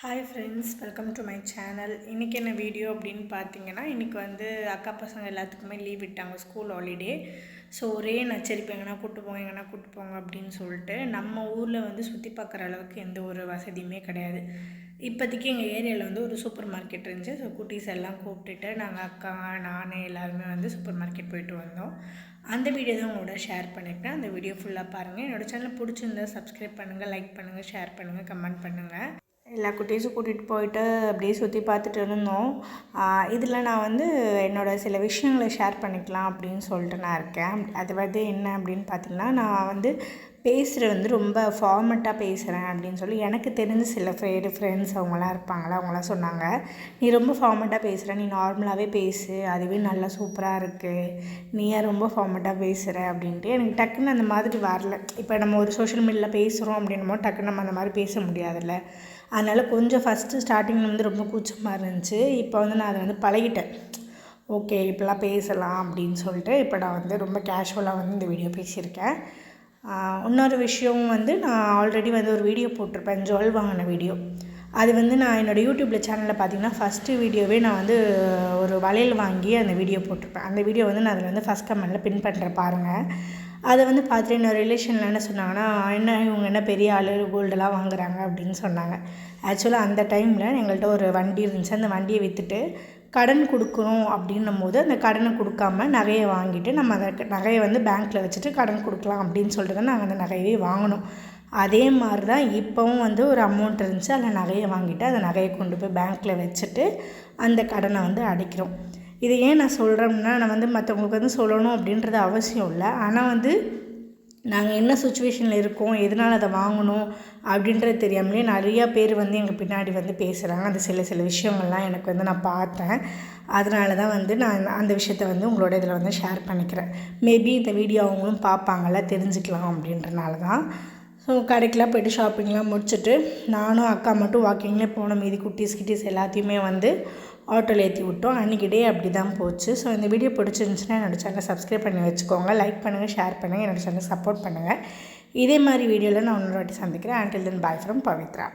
Hi friends, welcome to my channel. இன்றைக்கி என்ன video அப்படின்னு பார்த்தீங்கன்னா, இன்றைக்கி வந்து அக்கா பசங்க எல்லாத்துக்குமே லீவ் விட்டாங்க, ஸ்கூல் ஹாலிடே. ஸோ ஒரே நச்சரிப்பு, எங்கன்னா கூப்பிட்டு போங்க அப்படின்னு சொல்லிட்டு. நம்ம ஊரில் வந்து சுற்றி பார்க்குற அளவுக்கு எந்த ஒரு வசதியுமே கிடையாது. இப்போதைக்கு எங்கள் ஏரியாவில் வந்து ஒரு சூப்பர் மார்க்கெட் இருந்துச்சு. ஸோ குட்டீஸ் எல்லாம் கூப்பிட்டுட்டு நாங்கள் அக்கா, நான் எல்லாருமே வந்து சூப்பர் மார்க்கெட் போயிட்டு வந்தோம். அந்த வீடியோ தான் உங்களோட ஷேர் பண்ணியிருக்கேன். அந்த வீடியோ ஃபுல்லாக பாருங்கள். என்னோடய சேனல் பிடிச்சிருந்தா சப்ஸ்கிரைப் பண்ணுங்கள், லைக் பண்ணுங்கள், ஷேர் பண்ணுங்கள், கமெண்ட் பண்ணுங்கள். எல்லா குட்டீஸும் கூட்டிகிட்டு போயிட்டு அப்படியே சுற்றி பார்த்துட்டு இருந்தோம். இதில் நான் வந்து என்னோடய சில விஷயங்களை ஷேர் பண்ணிக்கலாம் அப்படின்னு சொல்லிட்டு நான் இருக்கேன். அது வந்து என்ன அப்படின்னு பார்த்திங்கன்னா, நான் வந்து பேசுகிறது வந்து ரொம்ப ஃபார்மெட்டாக பேசுகிறேன் அப்படின்னு சொல்லி எனக்கு தெரிஞ்ச சில ஃப்ரெண்ட்ஸ் அவங்களாம் இருப்பாங்களா, அவங்களாம் சொன்னாங்க, நீ ரொம்ப ஃபார்மெட்டாக பேசுகிற, நீ நார்மலாகவே பேசு, அதுவே நல்லா சூப்பராக இருக்குது, நீ ஏன் ரொம்ப ஃபார்மெட்டாக பேசுகிற அப்படின்ட்டு. எனக்கு டக்குன்னு அந்த மாதிரி வரல. இப்போ நம்ம ஒரு சோஷியல் மீடியாவில் பேசுகிறோம் அப்படின்னமோ டக்குன்னு நம்ம அந்த மாதிரி பேச முடியாதுல்ல. அதனால் கொஞ்சம் ஃபஸ்ட்டு ஸ்டார்டிங்கில் வந்து ரொம்ப கூச்சமாக இருந்துச்சு. இப்போ வந்து நான் அதை வந்து பழகிட்டேன். ஓகே, இப்போலாம் பேசலாம் அப்படின்னு சொல்லிட்டு இப்போ நான் வந்து ரொம்ப கேஷுவலாக வந்து இந்த வீடியோ பேசியிருக்கேன். இன்னொரு விஷயம் வந்து, நான் ஆல்ரெடி வந்து ஒரு வீடியோ போட்டிருப்பேன், ஜுவல் வாங்கின வீடியோ. அது வந்து நான் என்னோடய யூடியூப்பில் சேனலில் பார்த்திங்கன்னா ஃபஸ்ட்டு வீடியோவே நான் வந்து ஒரு வளையல் வாங்கி அந்த வீடியோ போட்டிருப்பேன். அந்த வீடியோ வந்து நான் அதில் வந்து ஃபஸ்ட் கமெண்டில் பின் பண்ணுறேன் பாருங்கள். அதை வந்து பார்த்துட்டு என்னோடய ரிலேஷனில் என்ன சொன்னாங்கன்னா, என்ன இவங்க என்ன பெரிய ஆள், கோல்டெல்லாம் வாங்குறாங்க அப்படின்னு சொன்னாங்க. ஆக்சுவலாக அந்த டைமில் எங்கள்கிட்ட ஒரு வண்டி இருந்துச்சு. அந்த வண்டியை விற்றுட்டு கடன் கொடுக்கணும் அப்படின்னும் போது அந்த கடனை கொடுக்காம நகையை வாங்கிட்டு நம்ம அந்த நகையை வந்து பேங்க்கில் வச்சுட்டு கடன் கொடுக்கலாம் அப்படின்னு சொல்லிட்டு தான் நாங்கள் அந்த நகையவே வாங்கினோம். அதே மாதிரி தான் இப்போவும் வந்து ஒரு அமௌண்ட் இருந்துச்சு, அதில் நகையை வாங்கிட்டு அந்த நகையை கொண்டு போய் பேங்க்கில் வச்சுட்டு அந்த கடனை வந்து அடைக்கிறோம். இதை ஏன் நான் சொல்கிறேன்னா, நான் வந்து மற்றவங்களுக்கு வந்து சொல்லணும் அப்படின்றது அவசியம் இல்லை. ஆனால் வந்து நாங்கள் என்ன சுச்சுவேஷனில் இருக்கோம், எதனால் அதை வாங்கணும் அப்படின்றது தெரியாமலே நிறையா பேர் வந்து எங்கள் பின்னாடி வந்து பேசுகிறாங்க. அந்த சில விஷயங்கள்லாம் எனக்கு வந்து நான் பார்த்தேன். அதனால தான் வந்து நான் அந்த விஷயத்த வந்து உங்களோட இதில் வந்து ஷேர் பண்ணிக்கிறேன். மேபி இந்த வீடியோ அவங்களும் பார்ப்பாங்கள்ல, தெரிஞ்சுக்கலாம் அப்படின்றனால தான். ஸோ கடைக்கெலாம் போய்ட்டு ஷாப்பிங்லாம் முடிச்சுட்டு நானும் அக்கா மட்டும் வாக்கிங்லேயே போனோம். மீதி குட்டீஸ் எல்லாத்தையுமே வந்து ஆட்டோவில் ஏற்றி விட்டோம். அன்றைக்கி டே அப்படி தான் போச்சு. ஸோ இந்த வீடியோ பிடிச்சிருந்துச்சுன்னா என்னோடய சேனலை சப்ஸ்கிரைப் பண்ணி வச்சுக்கோங்க, லைக் பண்ணுங்கள், ஷேர் பண்ணுங்கள், என்னோடய சேனலை சப்போர்ட் பண்ணுங்கள். இதே மாதிரி வீடியோவில் நான் இன்னொரு வாட்டி சந்திக்கிறேன். until then, bye from Pavithra.